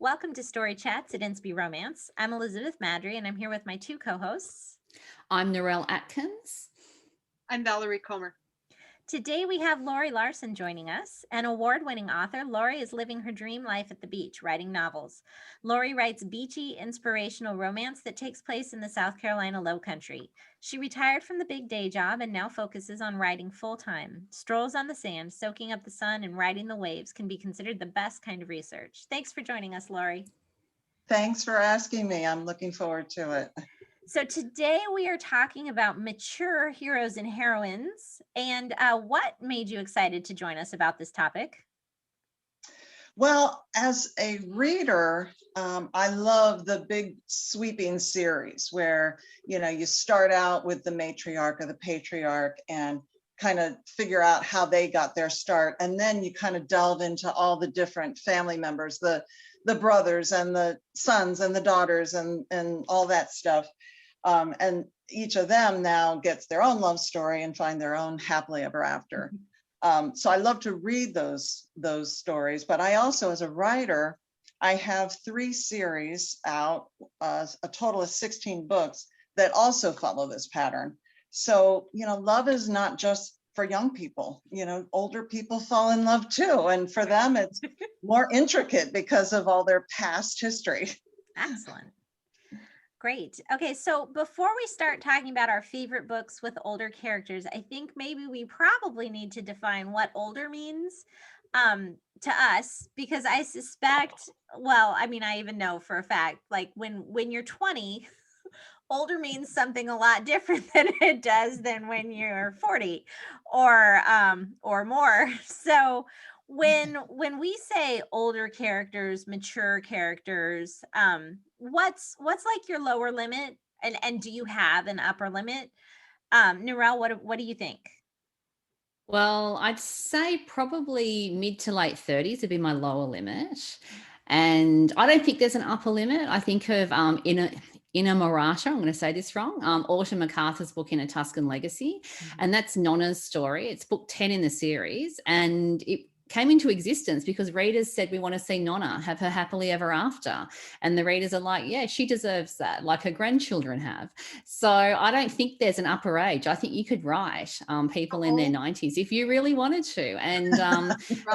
Welcome to Story Chats at Inspy Romance. I'm Elizabeth Maddrey, and I'm here with my two co-hosts. I'm Narelle Atkins. I'm Valerie Comer. Today we have Laurie Larsen joining us. An award-winning author, Laurie is living her dream life at the beach, writing novels. Laurie writes beachy, inspirational romance that takes place in the South Carolina Lowcountry. She retired from the big day job and now focuses on writing full-time. Strolls on the sand, soaking up the sun, and riding the waves can be considered the best kind of research. Thanks for joining us, Laurie. Thanks for asking me. I'm looking forward to it. So today we are talking about mature heroes and heroines. And what made you excited to join us about this topic? Well, as a reader, I love the big sweeping series where, you start out with the matriarch or the patriarch and kind of figure out how they got their start. And then you kind of delve into all the different family members, the brothers and the sons and the daughters and all that stuff. And each of them now gets their own love story and find their own happily ever after. So I love to read those stories, but I also, as a writer, I have 3 series out, a total of 16 books that also follow this pattern. So, love is not just for young people, older people fall in love too. And for them, it's more intricate because of all their past history. Excellent. Great. Okay, so before we start talking about our favorite books with older characters, I think maybe we probably need to define what older means to us, because I suspect, I even know for a fact, like when you're 20, older means something a lot different than it does than when you're 40 or more. So when we say older characters, mature characters, what's like your lower limit, and do you have an upper limit? Narelle, what do you think? Well, I'd say probably mid to late 30s would be my lower limit. And I don't think there's an upper limit. I think of Innamorata, I'm going to say this wrong, Autumn Macarthur's book In a Tuscan Legacy. Mm-hmm. And that's Nonna's story. It's book 10 in the series. And it came into existence because readers said, we want to see Nonna have her happily ever after. And the readers are like, yeah, she deserves that, like her grandchildren have. So I don't think there's an upper age. I think you could write people in their 90s if you really wanted to. And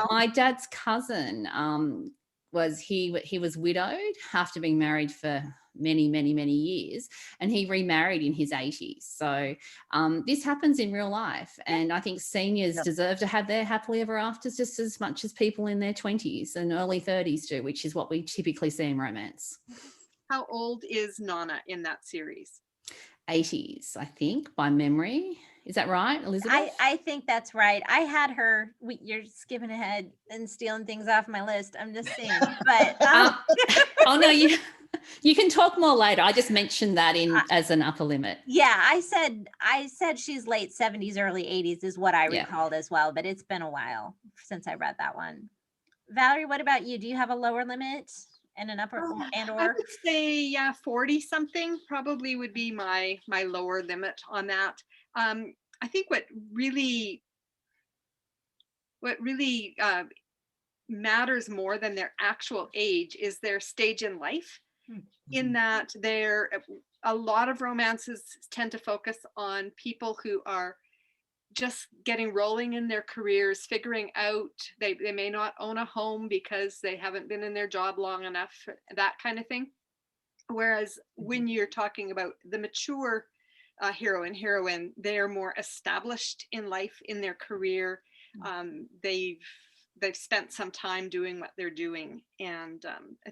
my dad's cousin he was widowed after being married for many years, and he remarried in his 80s. So this happens in real life, and I think seniors deserve to have their happily ever afters just as much as people in their 20s and early 30s do, which is what we typically see in romance. How old is Nonna in that series? 80s, I think, by memory. Is that right, Elizabeth? I think that's right. I had her. You're skipping ahead and stealing things off my list. I'm just saying. But oh no, you can talk more later. I just mentioned that as an upper limit. Yeah, I said she's late 70s, early 80s is what I recalled as well. But it's been a while since I read that one. Valerie, what about you? Do you have a lower limit and an upper and or? I would say 40 something probably would be my lower limit on that. I think what really matters more than their actual age is their stage in life. In that a lot of romances tend to focus on people who are just getting rolling in their careers, figuring out they may not own a home because they haven't been in their job long enough, that kind of thing. Whereas when you're talking about the mature hero and heroine, they're more established in life, in their career. They've spent some time doing what they're doing, and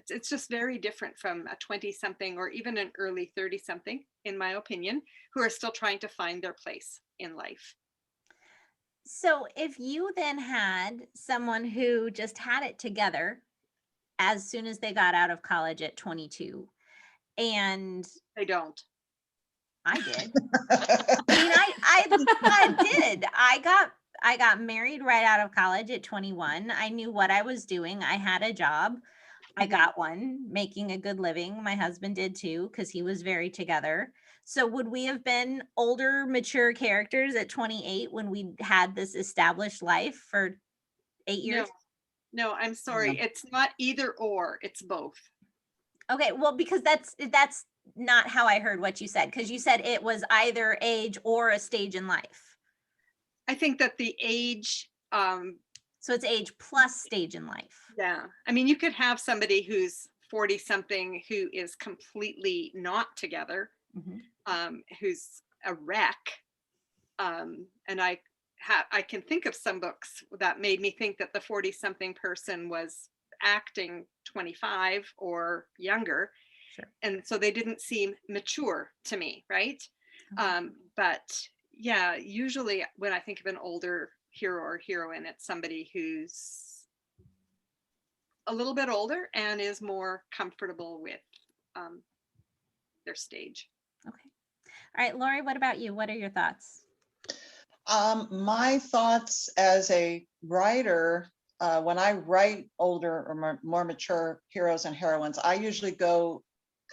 it's just very different from a 20-something or even an early 30-something, in my opinion, who are still trying to find their place in life. So if you then had someone who just had it together as soon as they got out of college at 22, and they don't. I did. I did. I got married right out of college at 21. I knew what I was doing. I had a job. I got one, making a good living. My husband did too, because he was very together. So would we have been older, mature characters at 28 when we had this established life for 8 years? No, I'm sorry. It's not either or, it's both. Okay, well, because that's not how I heard what you said, because you said it was either age or a stage in life. I think that the age, So it's age plus stage in life. yeah. I mean, you could have somebody who's 40 something who is completely not together, who's a wreck. And I can think of some books that made me think that the 40 something person was acting 25 or younger. Sure. And so they didn't seem mature to me, right? Okay. But yeah, usually when I think of an older hero or heroine, it's somebody who's a little bit older and is more comfortable with their stage. Okay. All right, Laurie, what about you? What are your thoughts? My thoughts as a writer, when I write older or more mature heroes and heroines, I usually go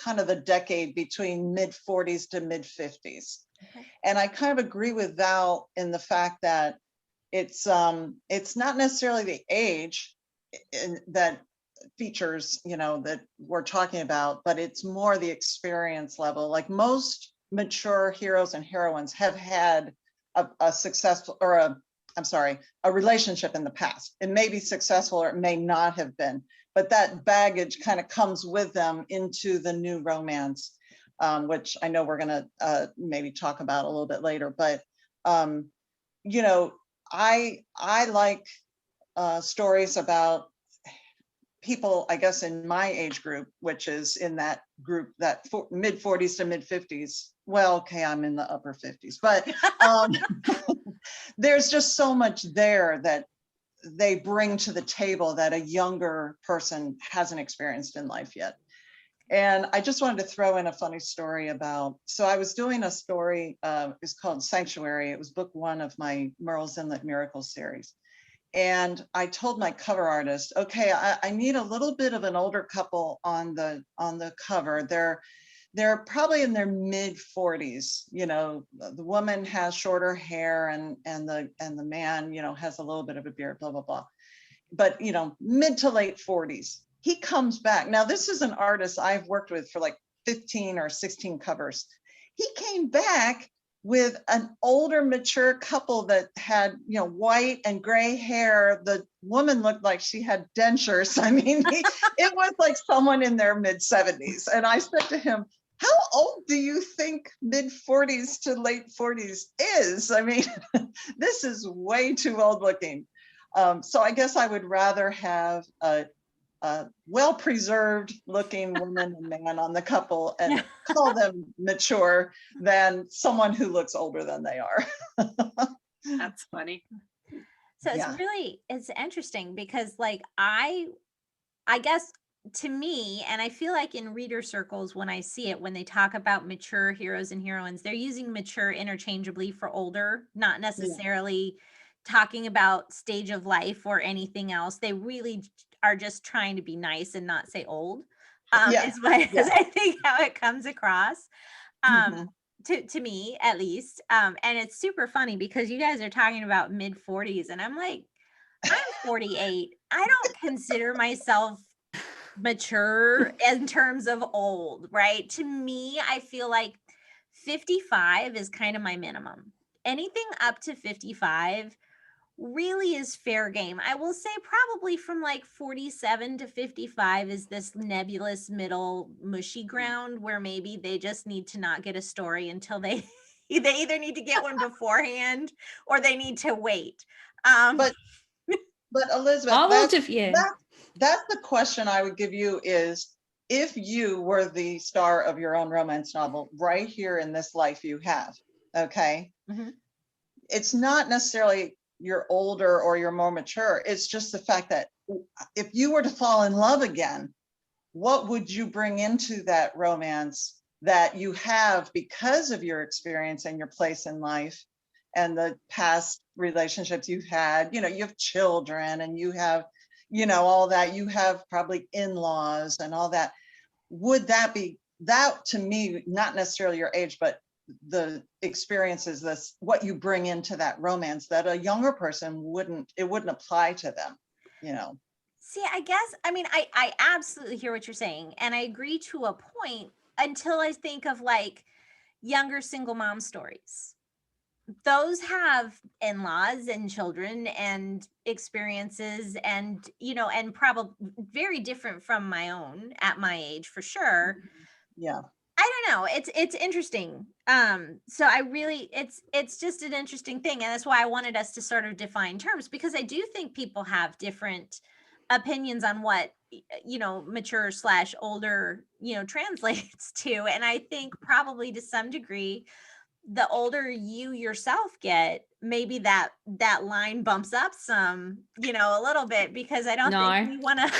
kind of the decade between mid 40s to mid 50s. Okay. And I kind of agree with Val in the fact that it's not necessarily the age that features, that we're talking about, but it's more the experience level. Like most mature heroes and heroines have had a successful, or a relationship in the past. It may be successful or it may not have been, but that baggage kind of comes with them into the new romance, which I know we're going to maybe talk about a little bit later. But I like stories about people, I guess, in my age group, which is in that group, that mid 40s to mid 50s. Well, okay, I'm in the upper 50s, but there's just so much there that they bring to the table that a younger person hasn't experienced in life yet. And I just wanted to throw in a funny story about, so I was doing a story, it's called Sanctuary. It was book 1 of my Merle's Inlet Miracles series. And I told my cover artist, okay, I need a little bit of an older couple on the cover. They're probably in their mid 40s. The woman has shorter hair and the man, has a little bit of a beard, blah, blah, blah. But, mid to late 40s. He comes back. Now, this is an artist I've worked with for like 15 or 16 covers. He came back with an older, mature couple that had, white and gray hair. The woman looked like she had dentures. I mean, it was like someone in their mid 70s. And I said to him, how old do you think mid 40s to late 40s is? I mean, this is way too old looking. So I guess I would rather have a well-preserved looking woman and man on the couple and call them mature than someone who looks older than they are. That's funny. So it's interesting because like I guess to me, and I feel like in reader circles, when I see it, when they talk about mature heroes and heroines, they're using mature interchangeably for older, not necessarily talking about stage of life or anything else. They really are just trying to be nice and not say old, is I think how it comes across, to me at least. And it's super funny because you guys are talking about mid 40s and I'm like, I'm 48. I don't consider myself mature in terms of old, right? To me, I feel like 55 is kind of my minimum. Anything up to 55 really is fair game. I will say probably from like 47 to 55 is this nebulous middle mushy ground where maybe they just need to not get a story until they either need to get one beforehand or they need to wait. But Elizabeth, that's the question I would give you is, if you were the star of your own romance novel right here in this life you have, okay? It's not necessarily you're older or you're more mature. It's just the fact that if you were to fall in love again, what would you bring into that romance that you have because of your experience and your place in life and the past relationships you've had? You have children and you have, all that. You have probably in-laws and all that. Would that be, that to me, not necessarily your age, but the experiences, what you bring into that romance that a younger person wouldn't apply to them, See, I guess, I mean, I absolutely hear what you're saying. And I agree to a point until I think of like younger single mom stories. Those have in-laws and children and experiences and, and probably very different from my own at my age for sure. Yeah. I don't know. It's interesting. So I really it's just an interesting thing. And that's why I wanted us to sort of define terms, because I do think people have different opinions on what mature slash older, translates to. And I think probably to some degree, the older you yourself get, maybe that line bumps up some, a little bit, because I don't think No. we want to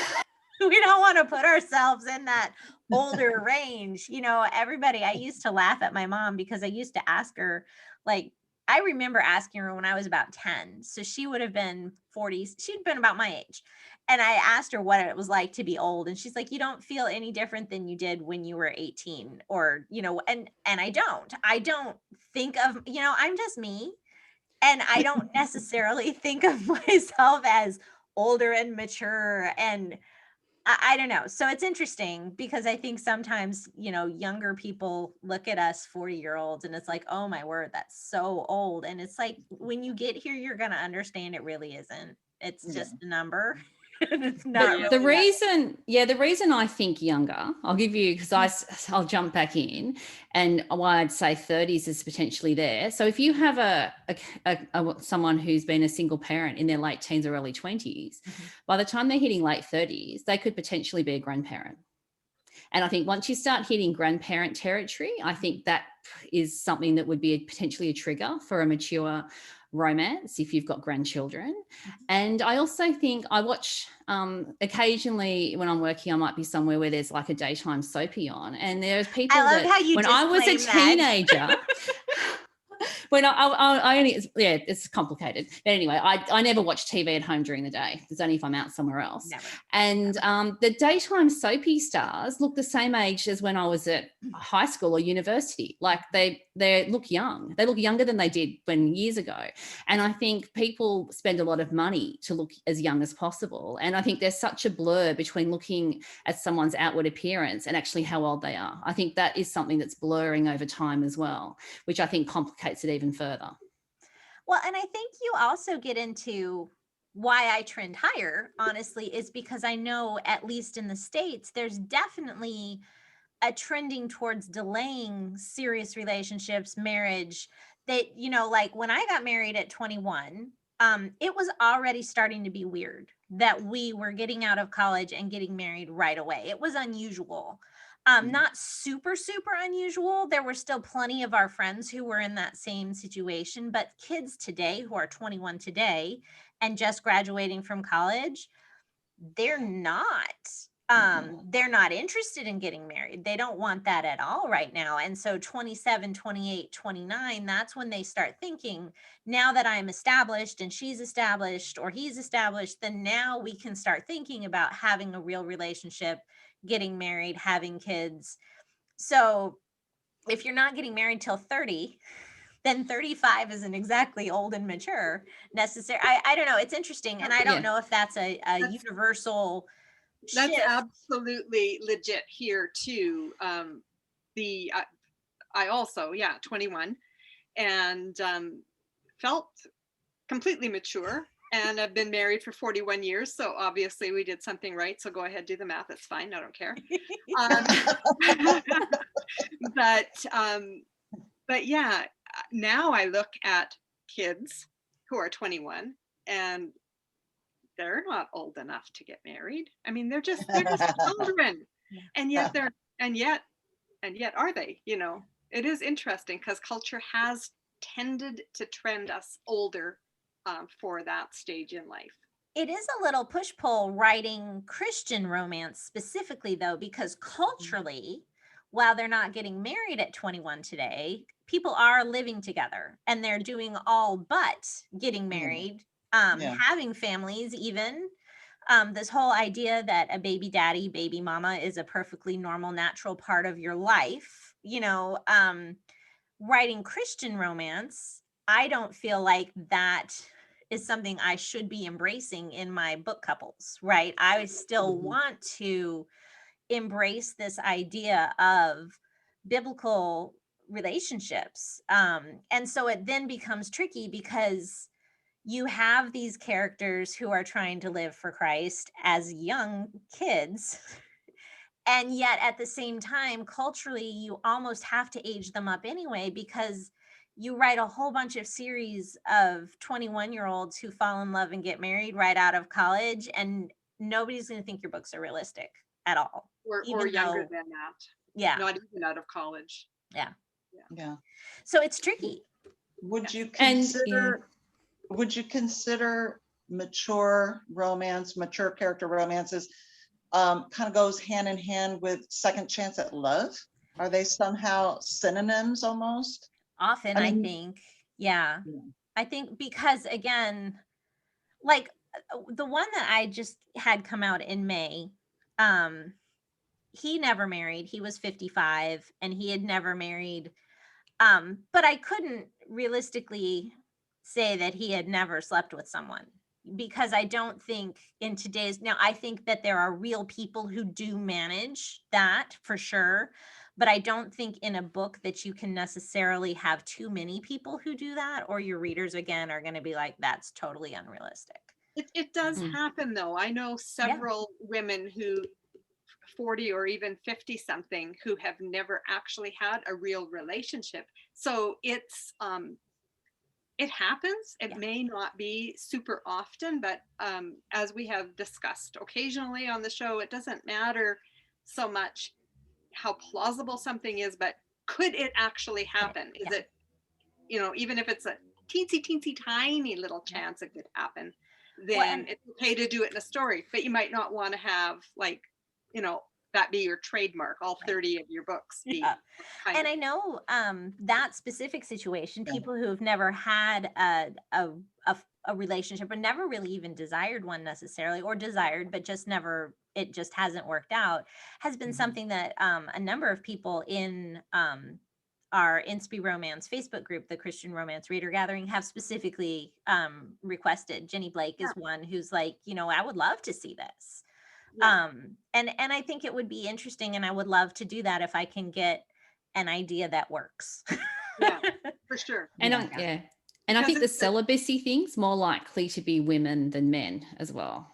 we don't want to put ourselves in that older range. Everybody, I used to laugh at my mom because I used to ask her, like, I remember asking her when I was about 10. So she would have been 40. She'd been about my age. And I asked her what it was like to be old. And she's like, you don't feel any different than you did when you were 18, or, and I don't think of, I'm just me. And I don't necessarily think of myself as older and mature, and I don't know. So it's interesting because I think sometimes, younger people look at us 40-year-olds and it's like, oh my word, that's so old. And it's like, when you get here, you're going to understand it really isn't. It's just a number. And it's not Yeah. The really the reason I think younger, I'll give you, because I'll jump back in, and why I'd say 30s is potentially there. So if you have someone who's been a single parent in their late teens or early 20s, by the time they're hitting late 30s, they could potentially be a grandparent. And I think once you start hitting grandparent territory, I think that is something that would be potentially a trigger for a mature romance if you've got grandchildren. And I also think I watch occasionally when I'm working, I might be somewhere where there's like a daytime soapy on, and there's people I love that how you when I was a disclaim that. teenager when I only, it's complicated. But anyway, I never watch TV at home during the day. It's only if I'm out somewhere else. Never. And the daytime soapy stars look the same age as when I was at high school or university. Like they look young. They look younger than they did when years ago. And I think people spend a lot of money to look as young as possible. And I think there's such a blur between looking at someone's outward appearance and actually how old they are. I think that is something that's blurring over time as well, which I think complicates it even further. Well, and I think you also get into why I trend higher, honestly, is because I know, at least in the States, there's definitely a trending towards delaying serious relationships, marriage. That, like when I got married at 21, it was already starting to be weird that we were getting out of college and getting married right away. It was unusual. Not super, super unusual. There were still plenty of our friends who were in that same situation, but kids today who are 21 today and just graduating from college, they're not interested in getting married. They don't want that at all right now. And so 27, 28, 29, that's when they start thinking, now that I'm established and she's established or he's established, then now we can start thinking about having a real relationship, getting married, having kids. So if you're not getting married till 30, then 35 isn't exactly old and mature necessarily. I don't know. It's interesting. And I don't know if that's a universal That's shift. absolutely legit here too. I also, 21, and felt completely mature, and I've been married for 41 years. So obviously we did something right. So go ahead, do the math. It's fine. I don't care. But yeah, now I look at kids who are 21 and they're not old enough to get married. I mean, they're just children. And yet are they, it is interesting because culture has tended to trend us older for that stage in life. It is a little push-pull writing Christian romance specifically, though, because culturally, while they're not getting married at 21 today, people are living together and they're doing all but getting married, having families even. This whole idea that a baby daddy, baby mama is a perfectly normal, natural part of your life, writing Christian romance, I don't feel like that is something I should be embracing in my book couples, right? I still want to embrace this idea of biblical relationships. And so it then becomes tricky because you have these characters who are trying to live for Christ as young kids. And yet at the same time, culturally, you almost have to age them up anyway, because you write a whole bunch of series of 21-year-olds who fall in love and get married right out of college, and nobody's going to think your books are realistic at all. Or even younger though- than that. Yeah. Not even out of college. Yeah. Yeah. So it's tricky. Would you And, consider, would you consider mature romance, mature character romances, kind of goes hand in hand with second chance at love? Are they somehow synonyms almost? Often, I I mean- think. Yeah. Yeah. I think because, again, like the one that I just had come out in May, he never married. He was 55 and he had never married. But I couldn't realistically say that he had never slept with someone, because I don't think in today's, now I think that there are real people who do manage that for sure, but I don't think in a book that you can necessarily have too many people who do that, or your readers again are going to be like, that's totally unrealistic. It does Mm. happen though. I know several women who 40 or even 50 something who have never actually had a real relationship. So it's it happens. It Yeah. may not be super often, but as we have discussed occasionally on the show, it doesn't matter so much how plausible something is, but could it actually happen? Is Yeah. it, you know, even if it's a teensy tiny little Yeah. chance it could happen, Well, then and- it's okay to do it in a story, but you might not want to have, like, you know, that be your trademark, all Right. 30 of your books be Yeah. kind And of- I know that specific situation, Yeah. people who have never had a relationship or never really even desired one necessarily, or desired but just never, it just hasn't worked out, has been Mhm. something that a number of people in our Inspi Romance Facebook group, the Christian Romance Reader Gathering, have specifically requested. Jenny Blake is one who's like, you know, I would love to see this. yeah. And I think it would be interesting, and I would love to do that if I can get an idea that works. Yeah, for sure. And Yeah. and I Because think the it's the- celibacy thing's more likely to be women than men as well.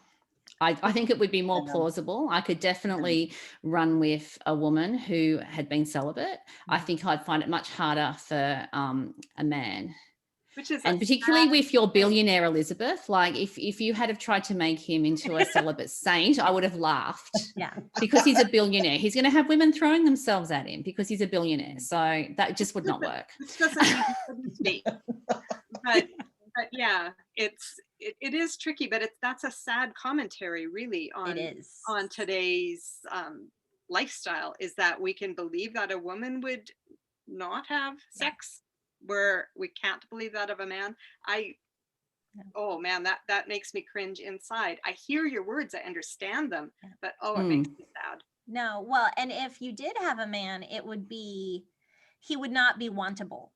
I think it would be more Yeah. plausible. I could definitely run with a woman who had been celibate. I think I'd find it much harder for a man. which is And a particularly sad with your thing. billionaire Elizabeth, like if you had have tried to make him into a celibate saint, I would have laughed, Yeah. because he's a billionaire. He's going to have women throwing themselves at him because he's a billionaire. So that just would not work. Which doesn't mean he couldn't be. But yeah, it is tricky, but that's a sad commentary really It is. on today's lifestyle, is that we can believe that a woman would not have sex, where we can't believe that of a man. Yeah. Oh man, that makes me cringe inside. I hear your words, I understand them, Yeah. but it makes me sad. No, well, and if you did have a man, it would be, he would not be wantable.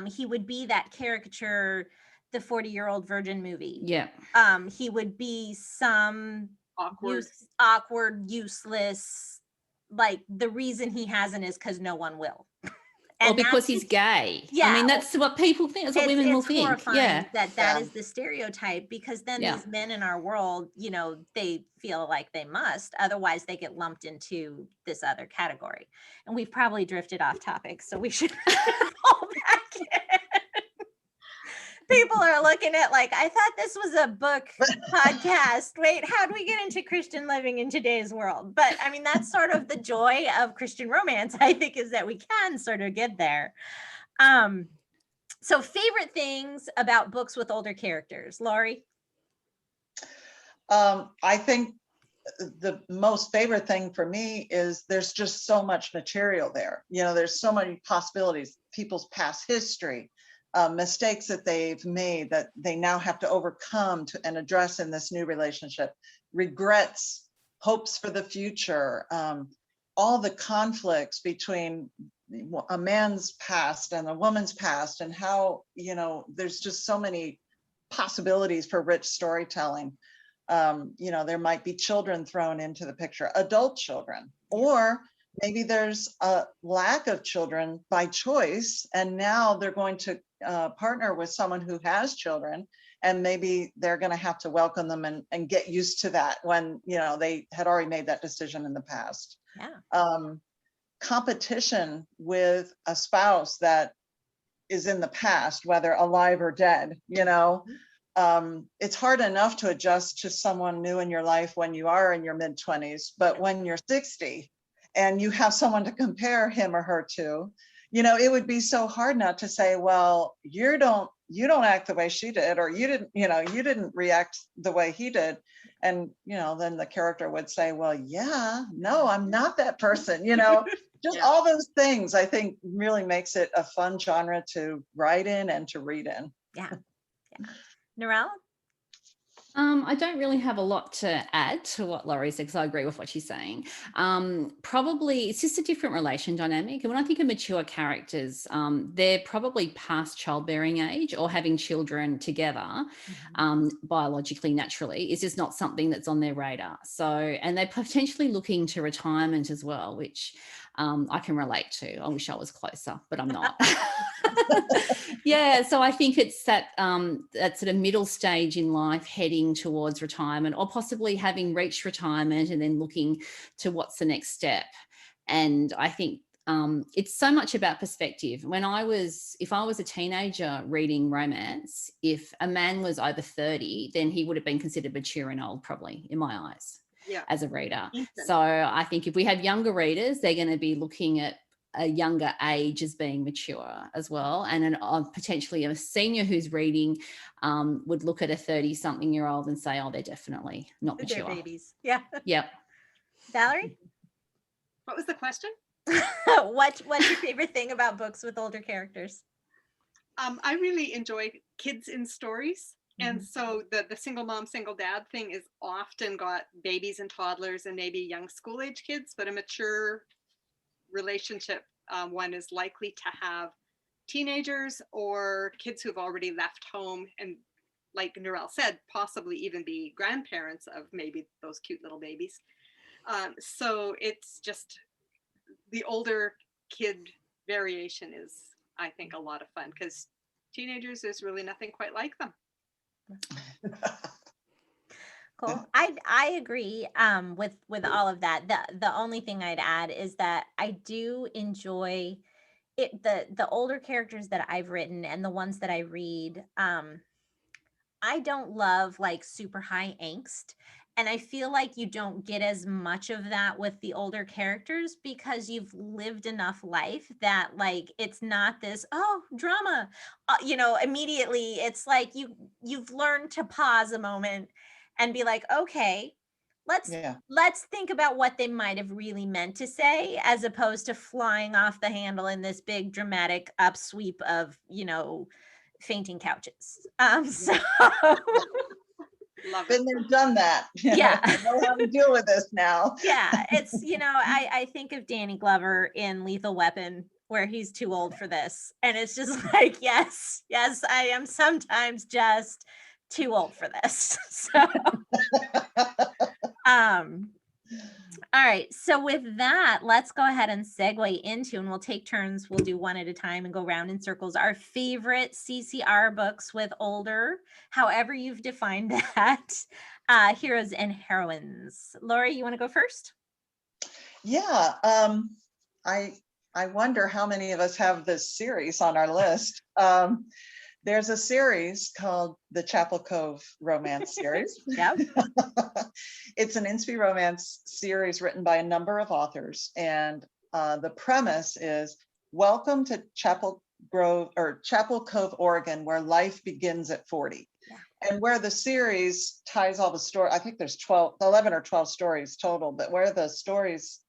He would be that caricature, the 40-year-old virgin movie. Yeah. He would be some Awkward. awkward, useless, like the reason he hasn't is because no one will. Or And because that's- he's gay. Yeah. I mean, that's what people think. That's what women will think. horrifying Yeah. that Yeah. is the stereotype, because then Yeah. these men in our world, you know, they feel like they must, otherwise they get lumped into this other category. And we've probably drifted off topic, so we should pull back in. People are looking at like, I thought this was a book podcast. Wait, how do we get into Christian living in today's world? But I mean, that's sort of the joy of Christian romance, I think, is that we can sort of get there. So favorite things about books with older characters, Laurie? I think the most favorite thing for me is there's just so much material there. You know, there's so many possibilities, people's past history, mistakes that they've made that they now have to overcome and address in this new relationship, regrets, hopes for the future, all the conflicts between a man's past and a woman's past, and how, you know, there's just so many possibilities for rich storytelling. You know, there might be children thrown into the picture, adult children, or maybe there's a lack of children by choice, and now they're going to partner with someone who has children, and maybe they're going to have to welcome them and get used to that when, you know, they had already made that decision in the past. Yeah. Competition with a spouse that is in the past, whether alive or dead, you know. It's hard enough to adjust to someone new in your life when you are in your mid-20s, but when you're 60 and you have someone to compare him or her to, you know, it would be so hard not to say, well, you don't act the way she did, or you didn't react the way he did. And, you know, then the character would say, well, yeah, no, I'm not that person, you know. Just all those things, I think, really makes it a fun genre to write in and to read in. Yeah. Narelle? I don't really have a lot to add to what Laurie said, because I agree with what she's saying. Probably it's just a different relation dynamic. And when I think of mature characters, they're probably past childbearing age or having children together, biologically, naturally. It's just not something that's on their radar. So, and they're potentially looking to retirement as well, which I can relate to. I wish I was closer, but I'm not. Yeah, so I think it's that that sort of middle stage in life, heading towards retirement, or possibly having reached retirement and then looking to what's the next step. And I think it's so much about perspective. If I was a teenager reading romance, if a man was over 30, then he would have been considered mature and old, probably, in my eyes, as a reader. So I think if we have younger readers, they're going to be looking at a younger age as being mature as well. And potentially a senior who's reading would look at a 30-something-year-old and say, oh, they're definitely not mature. They're babies. Yeah. Yep. Valerie? What was the question? What's your favorite thing about books with older characters? I really enjoy kids in stories. And so the single mom, single dad thing is often got babies and toddlers and maybe young school age kids, but a mature relationship one is likely to have teenagers or kids who've already left home, and like Narelle said, possibly even be grandparents of maybe those cute little babies. So it's just the older kid variation is, I think, a lot of fun, because teenagers, there's really nothing quite like them. Cool. I agree with all of that. The only thing I'd add is that I do enjoy it, the older characters that I've written and the ones that I read. I don't love like super high angst. And I feel like you don't get as much of that with the older characters, because you've lived enough life that like it's not this drama, immediately. It's like you've learned to pause a moment and be like, okay, let's think about what they might have really meant to say, as opposed to flying off the handle in this big dramatic upsweep of fainting couches. So Love Been there, done that. Yeah. I know how to deal with this now. Yeah, it's I think of Danny Glover in Lethal Weapon, where he's too old for this, and it's just like, yes, I am sometimes just too old for this. So all right, so with that, let's go ahead and segue into, and we'll take turns, we'll do one at a time and go round in circles, our favorite CCR books with older, however you've defined that, heroes and heroines. Laurie, you want to go first? Yeah, I wonder how many of us have this series on our list. There's a series called the Chapel Cove romance series. Yep. It's an Inspy romance series written by a number of authors. And the premise is, welcome to Chapel Cove, Oregon, where life begins at 40. Yeah. And where the series ties all the story, I think there's 11 or 12 stories total, but where the series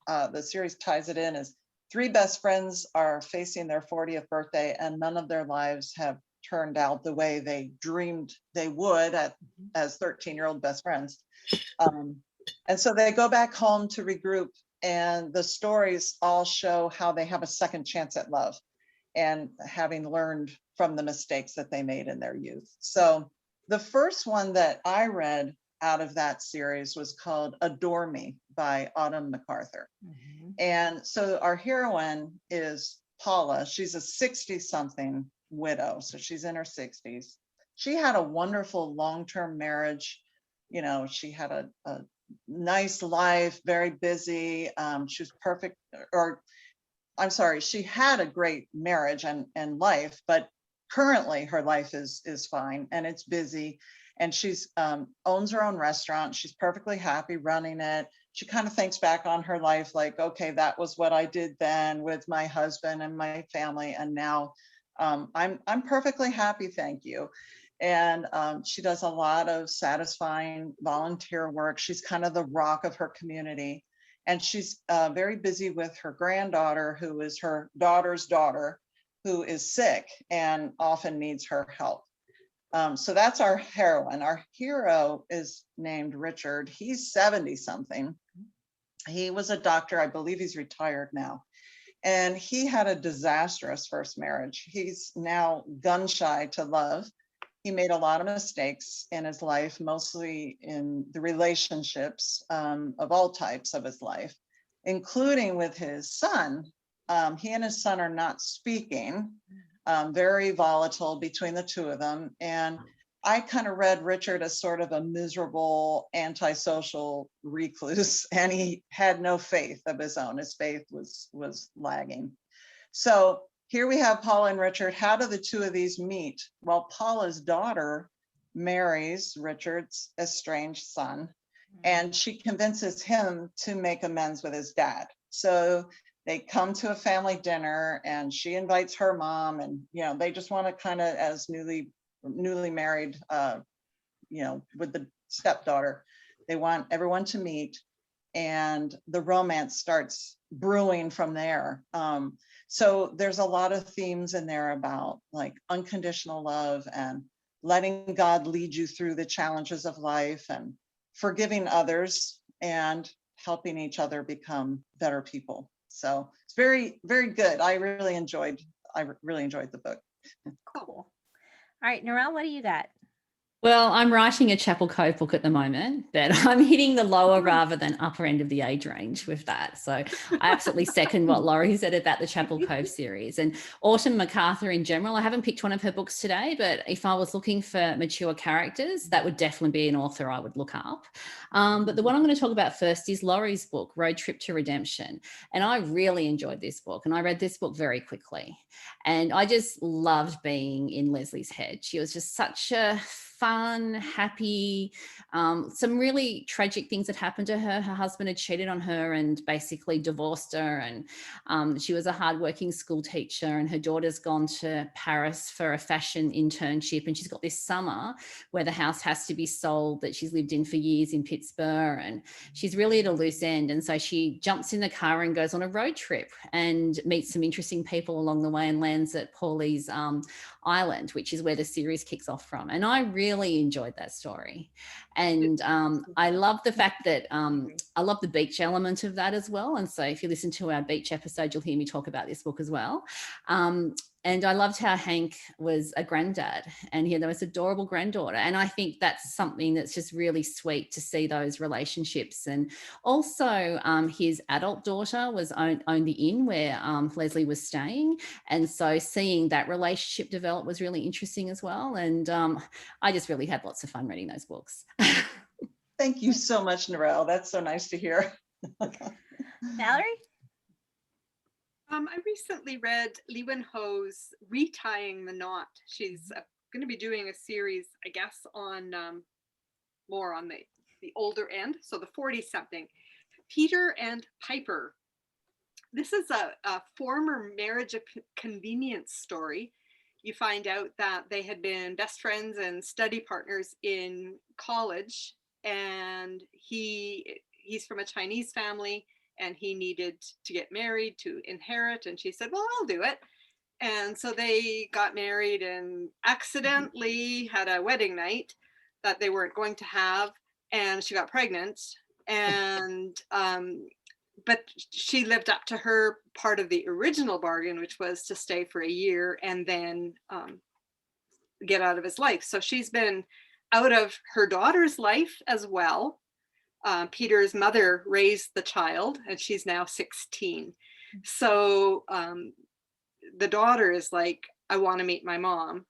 ties it in is 3 best friends are facing their 40th birthday, and none of their lives have turned out the way they dreamed they would as 13-year-old best friends. And so they go back home to regroup, and the stories all show how they have a second chance at love, and having learned from the mistakes that they made in their youth. So The first one that I read out of that series was called Adore Me by Autumn Macarthur. And so our heroine is Paula. She's a 60-something widow, so she's in her 60s. She had a wonderful long-term marriage. You know, she had a nice life, very busy. She was perfect, or I'm sorry, she had a great marriage and life, but currently her life is fine and it's busy. And she's owns her own restaurant. She's perfectly happy running it. She kind of thinks back on her life like, okay, that was what I did then with my husband and my family, and now I'm perfectly happy, thank you. And she does a lot of satisfying volunteer work. She's kind of the rock of her community. And she's very busy with her granddaughter, who is her daughter's daughter, who is sick and often needs her help. So that's our heroine. Our hero is named Richard. He's 70-something. He was a doctor. I believe he's retired now. And he had a disastrous first marriage. He's now gun shy to love. He made a lot of mistakes in his life, mostly in the relationships of all types of his life, including with his son. He and his son are not speaking, very volatile between the two of them. And I kind of read Richard as sort of a miserable, antisocial recluse, and he had no faith of his own. His faith was lagging. So here we have Paula and Richard. How do the two of these meet? Well, Paula's daughter marries Richard's estranged son, and she convinces him to make amends with his dad. So they come to a family dinner, and she invites her mom, and they just want to kind of, as newly married, with the stepdaughter, they want everyone to meet, and the romance starts brewing from there. So there's a lot of themes in there about like unconditional love and letting God lead you through the challenges of life and forgiving others and helping each other become better people. So it's very, very good. I really enjoyed the book. Cool. All right, Narelle, what do you got? Well, I'm writing a Chapel Cove book at the moment, but I'm hitting the lower rather than upper end of the age range with that. So I absolutely second what Laurie said about the Chapel Cove series. And Autumn Macarthur in general, I haven't picked one of her books today, but if I was looking for mature characters, that would definitely be an author I would look up. But the one I'm going to talk about first is Laurie's book, Roadtrip to Redemption. And I really enjoyed this book, and I read this book very quickly. And I just loved being in Leslie's head. She was just such a fun, happy, some really tragic things that happened to her. Her husband had cheated on her and basically divorced her. And she was a hardworking school teacher, and her daughter's gone to Paris for a fashion internship. And she's got this summer where the house has to be sold that she's lived in for years in Pittsburgh. And she's really at a loose end. And so she jumps in the car and goes on a road trip and meets some interesting people along the way and lands at Paulie's Island, which is where the series kicks off from. And I really enjoyed that story. And I love the fact that I love the beach element of that as well. And so if you listen to our beach episode, you'll hear me talk about this book as well. And I loved how Hank was a granddad, and he had this adorable granddaughter. And I think that's something that's just really sweet to see those relationships. And also his adult daughter was owned the inn where Leslie was staying. And so seeing that relationship develop was really interesting as well. And I just really had lots of fun reading those books. Thank you so much, Narelle. That's so nice to hear. Valerie? I recently read Liwen Ho's Retying the Knot. She's going to be doing a series, I guess, on more on the older end, so the 40-something. Peter and Piper. This is a former marriage of convenience story. You find out that they had been best friends and study partners in college, and he's from a Chinese family, and he needed to get married to inherit. And she said, well, I'll do it. And so they got married and accidentally had a wedding night that they weren't going to have. And she got pregnant. And, but she lived up to her part of the original bargain, which was to stay for a year and then get out of his life. So she's been out of her daughter's life as well. Peter's mother raised the child, and she's now 16. So the daughter is like, I want to meet my mom.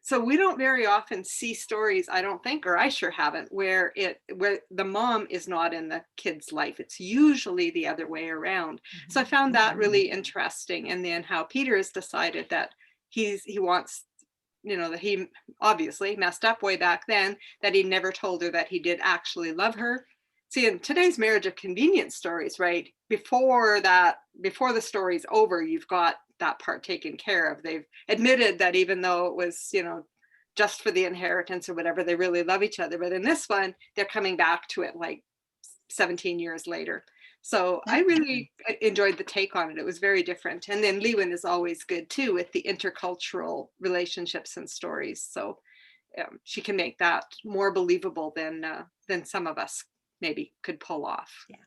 So we don't very often see stories, I don't think, or I sure haven't, where the mom is not in the kid's life. It's usually the other way around. So I found that really interesting. And then how Peter has decided that he wants, that he obviously messed up way back then, that he never told her that he did actually love her. See, in today's marriage of convenience stories, right? Before the story's over, you've got that part taken care of. They've admitted that even though it was, just for the inheritance or whatever, they really love each other. But in this one, they're coming back to it like 17 years later. So I really enjoyed the take on it. It was very different. And then Liwen is always good too with the intercultural relationships and stories. So she can make that more believable than some of us maybe could pull off. Yeah.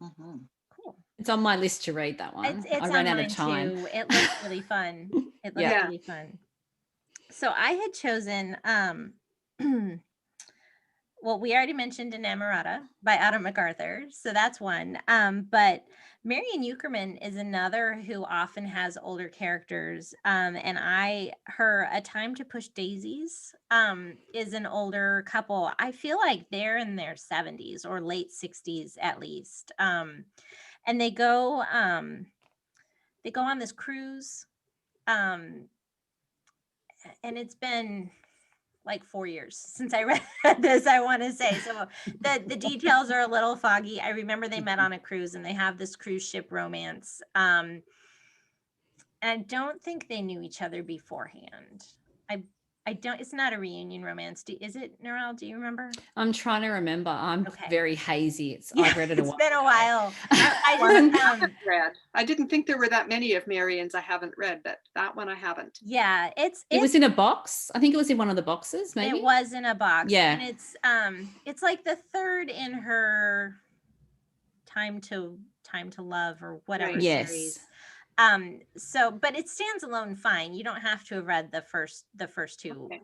Mm-hmm. Cool. It's on my list to read, that one. It's I ran on out of mine time. too. It looks really fun. It looks really fun. So I had chosen, well, we already mentioned Innamorata by Autumn Macarthur, so that's one. But Marion Ueckermann is another who often has older characters. And her A Time to Push Daisies is an older couple. I feel like they're in their 70s or late 60s at least. And they go on this cruise. And it's been like 4 years since I read this, I want to say. So the details are a little foggy. I remember they met on a cruise and they have this cruise ship romance. And I don't think they knew each other beforehand. I don't, it's not a reunion romance. Is it, Narelle? Do you remember? I'm trying to remember. I'm very hazy. I've read it a while. It's been a while. I didn't think there were that many of Marion's I haven't read, but that one I haven't. Yeah, it was in a box. I think it was in one of the boxes, maybe. It was in a box. Yeah. And it's like the third in her Time to Love or whatever series. So, but it stands alone fine. You don't have to have read the first two. Okay.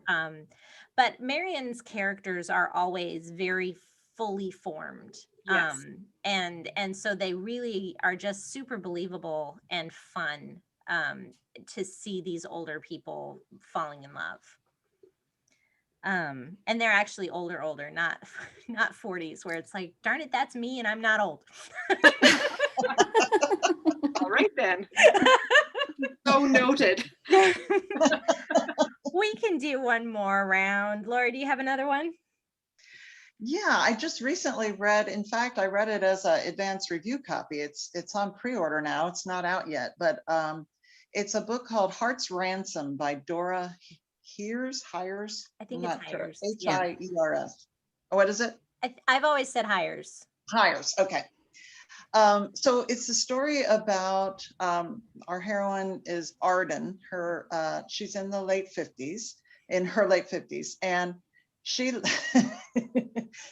But Marion's characters are always very fully formed. Yes. And so they really are just super believable and fun to see these older people falling in love. And they're actually older, not 40s, where it's like, darn it, that's me and I'm not old. All right then. So noted. We can do one more round. Laurie, do you have another one? Yeah, I just recently read, in fact, I read it as an advanced review copy. It's on pre-order now. It's not out yet, but it's a book called Heart's Ransom by Dora Hiers. I think it's Hiers. Hiers. Oh, what is it? I've always said Hiers. Hiers, okay. So it's a story about our heroine is Arden. She's in her late 50s, and she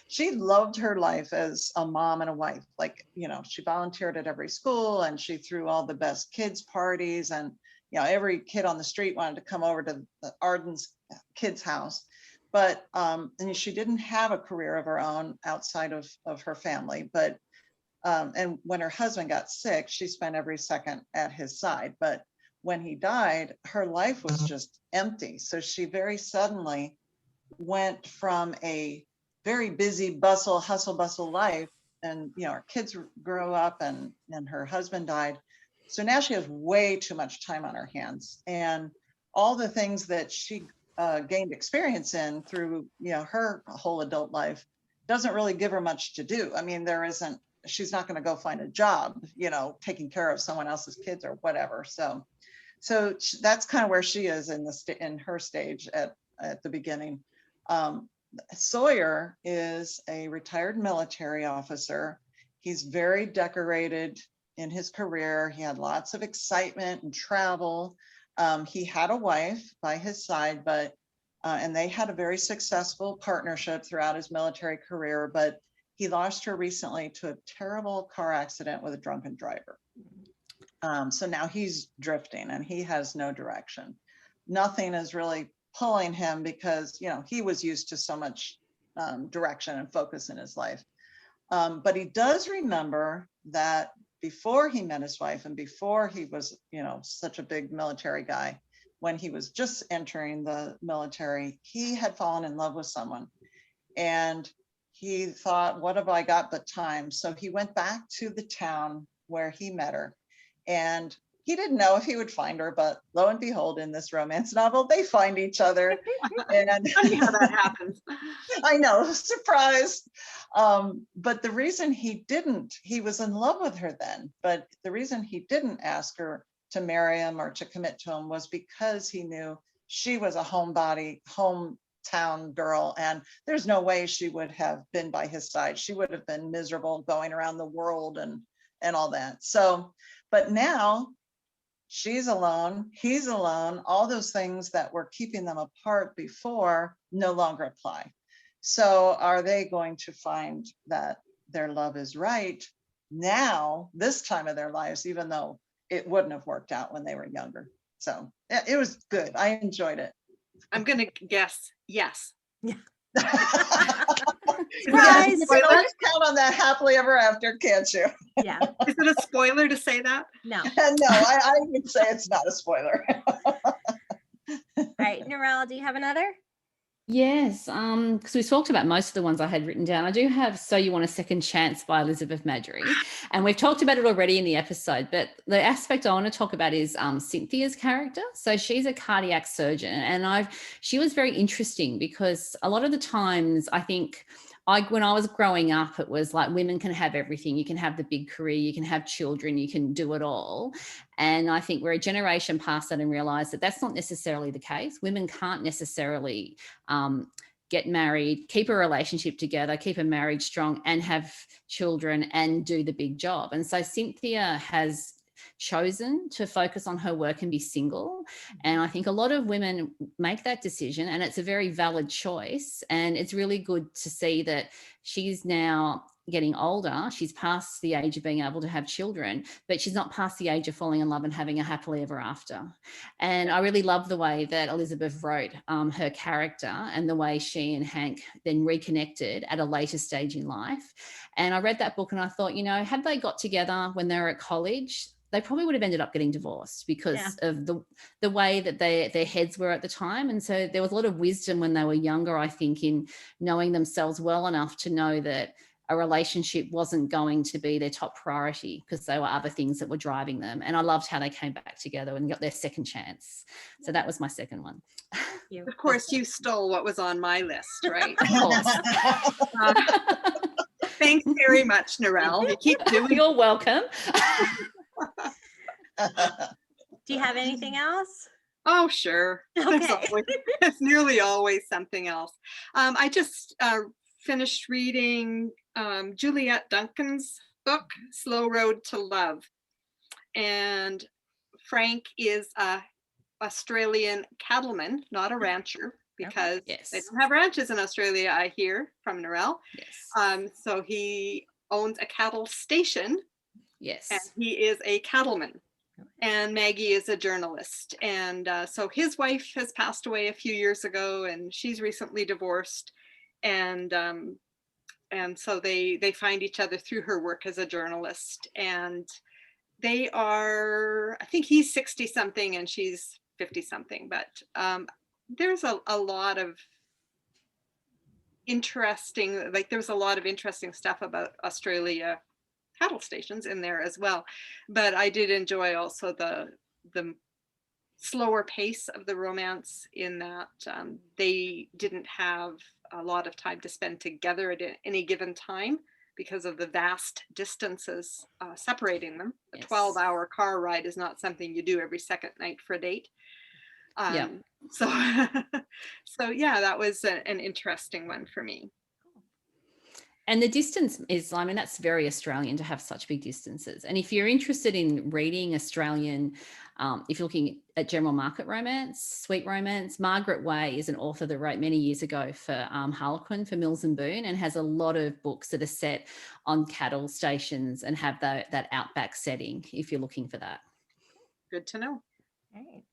she loved her life as a mom and a wife. Like, she volunteered at every school and she threw all the best kids parties, and every kid on the street wanted to come over to Arden's kids' house. But and she didn't have a career of her own outside of her family, but and when her husband got sick, she spent every second at his side. But when he died, her life was just empty. So she very suddenly went from a very busy hustle bustle life, and her kids grew up and her husband died. So now she has way too much time on her hands, and all the things that she gained experience in through her whole adult life doesn't really give her much to do. I mean, she's not going to go find a job, taking care of someone else's kids or whatever. So that's kind of where she is in her stage at the beginning. Sawyer is a retired military officer. He's very decorated in his career. He had lots of excitement and travel. He had a wife by his side, but and they had a very successful partnership throughout his military career, but he lost her recently to a terrible car accident with a drunken driver. So now he's drifting and he has no direction. Nothing is really pulling him because, you know, he was used to so much direction and focus in his life. But he does remember that before he met his wife and before he was, you know, such a big military guy, when he was just entering the military, he had fallen in love with someone. And he thought, what have I got but time? So he went back to the town where he met her. And he didn't know if he would find her, but lo and behold, in this romance novel, they find each other. And Funny how that happens. I know, surprise. But the reason he was in love with her then, but the reason he didn't ask her to marry him or to commit to him was because he knew she was a hometown girl, and there's no way she would have been by his side. She would have been miserable going around the world and all that. So, but now she's alone, he's alone, all those things that were keeping them apart before no longer apply. So are they going to find that their love is right now, this time of their lives, even though it wouldn't have worked out when they were younger? So yeah, it was good. I enjoyed it. I'm going to guess yes. Surprise! You can always count on that happily ever after, can't you? Yeah. Is it a spoiler to say that? No. No, I would say it's not a spoiler. All right, Narelle, do you have another? Yes, because we talked about most of the ones I had written down. I do have So You Want a Second Chance by Elizabeth Maddrey, and we've talked about it already in the episode, but the aspect I want to talk about is Cynthia's character. So she's a cardiac surgeon, and she was very interesting because a lot of the times I think when I was growing up, it was like women can have everything. You can have the big career, you can have children, you can do it all. And I think we're a generation past that and realised that that's not necessarily the case. Women can't necessarily get married, keep a relationship together, keep a marriage strong and have children and do the big job. And so Cynthia has chosen to focus on her work and be single. And I think a lot of women make that decision, and it's a very valid choice. And it's really good to see that she's now getting older. She's past the age of being able to have children, but she's not past the age of falling in love and having a happily ever after. And I really love the way that Elizabeth wrote her character and the way she and Hank then reconnected at a later stage in life. And I read that book and I thought, you know, had they got together when they were at college, they probably would have ended up getting divorced because of the way that their heads were at the time. And so there was a lot of wisdom when they were younger, I think, in knowing themselves well enough to know that a relationship wasn't going to be their top priority because there were other things that were driving them. And I loved how they came back together and got their second chance. So that was my second one. Of course, you stole what was on my list, right? Of course. Thanks very much, Narelle. You keep doing. You're welcome. Do you have anything else? Oh, sure. Okay. There's nearly always something else. I just finished reading Juliette Duncan's book, Slow Road to Love. And Frank is a Australian cattleman, not a rancher, because they don't have ranches in Australia, I hear from Narelle. Yes. So he owns a cattle station. Yes. And he is a cattleman. And Maggie is a journalist. And so his wife has passed away a few years ago, and she's recently divorced. And so they find each other through her work as a journalist. And they are, I think he's 60 something and she's 50 something, but there's a lot of interesting, like there's a lot of interesting stuff about Australia cattle stations in there as well. But I did enjoy also the slower pace of the romance in that they didn't have a lot of time to spend together at any given time because of the vast distances separating them. A 12-hour car ride is not something you do every second night for a date. So yeah, that was an interesting one for me. And the distance is, I mean, that's very Australian to have such big distances. And if you're interested in reading Australian, if you're looking at general market romance, sweet romance, Margaret Way is an author that wrote many years ago for Harlequin, for Mills and Boon, and has a lot of books that are set on cattle stations and have that outback setting if you're looking for that. Good to know. All right.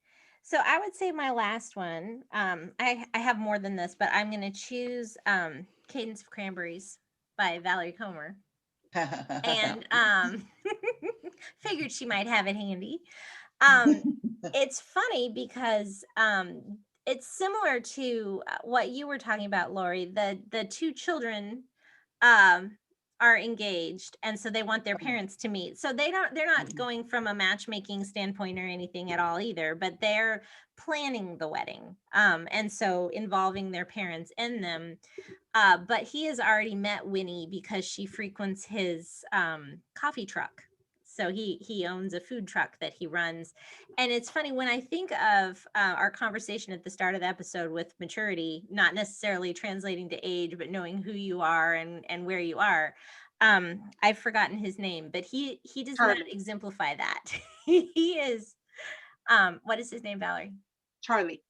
So I would say my last one, I have more than this, but I'm going to choose Cadence of Cranberries by Valerie Comer. And figured she might have it handy. It's funny because it's similar to what you were talking about, Laurie. The two children are engaged, and so they want their parents to meet. So they're not going from a matchmaking standpoint or anything at all either, but they're planning the wedding, and so involving their parents in them. But he has already met Winnie because she frequents his coffee truck. So he owns a food truck that he runs. And it's funny when I think of our conversation at the start of the episode with maturity, not necessarily translating to age, but knowing who you are and where you are. I've forgotten his name, but he does not Charlie. exemplify that. He is what is his name, Valerie? Charlie.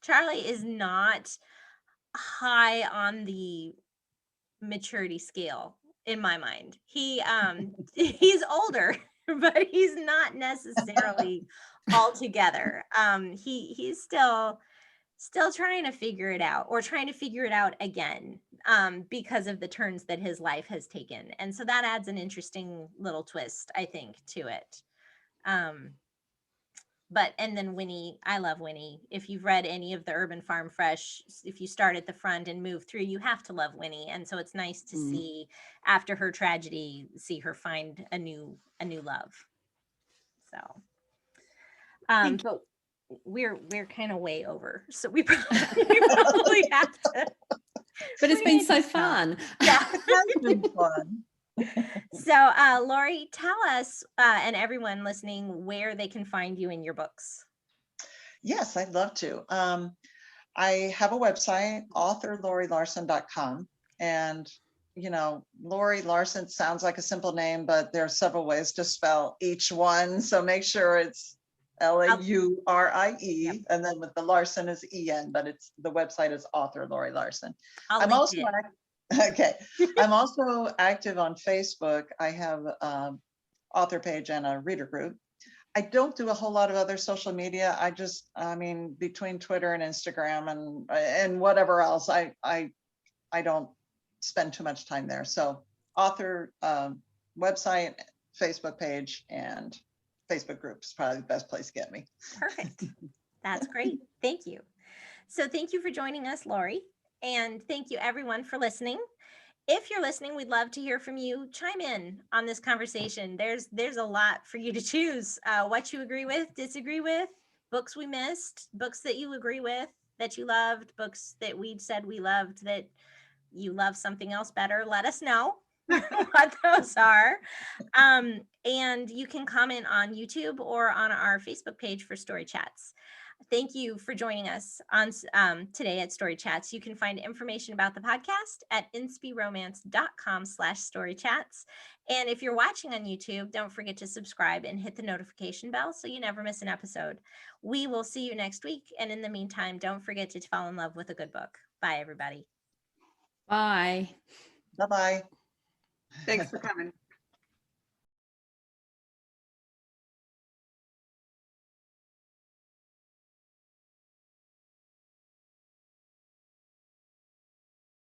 Charlie is not high on the maturity scale in my mind. He's older, but he's not necessarily all together. He's still trying to figure it out, or trying to figure it out again, because of the turns that his life has taken. And so that adds an interesting little twist, I think, to it. And then Winnie, I love Winnie. If you've read any of the Urban Farm Fresh, if you start at the front and move through, you have to love Winnie. And so it's nice to see, after her tragedy, see her find a new love. So, but we're kind of way over, so we probably have to. But it's been so fun. Yeah, It has been fun. So, Laurie, tell us and everyone listening where they can find you in your books. Yes, I'd love to. I have a website, authorlaurielarsen.com. And, Laurie Larsen sounds like a simple name, but there are several ways to spell each one. So make sure it's Laurie, Yep. and then with the Larsen is En, but the website is author Laurie Larsen. I'll link it. Okay. I'm also active on Facebook. I have an author page and a reader group. I don't do a whole lot of other social media. Between Twitter and Instagram and whatever else, I don't spend too much time there. So author website, Facebook page, and Facebook group is probably the best place to get me. Perfect. That's great. Thank you. So thank you for joining us, Laurie. And thank you everyone for listening. If you're listening, we'd love to hear from you. Chime in on this conversation. There's a lot for you to choose. What you agree with, disagree with, books we missed, books that you agree with, that you loved, books that we said we loved, that you love something else better. Let us know what those are. And you can comment on YouTube or on our Facebook page for Story Chats. Thank you for joining us on today at Story Chats. You can find information about the podcast at inspiromance.com/storychats. And if you're watching on YouTube, don't forget to subscribe and hit the notification bell so you never miss an episode. We will see you next week. And in the meantime, don't forget to fall in love with a good book. Bye, everybody. Bye. Bye-bye. Thanks for coming.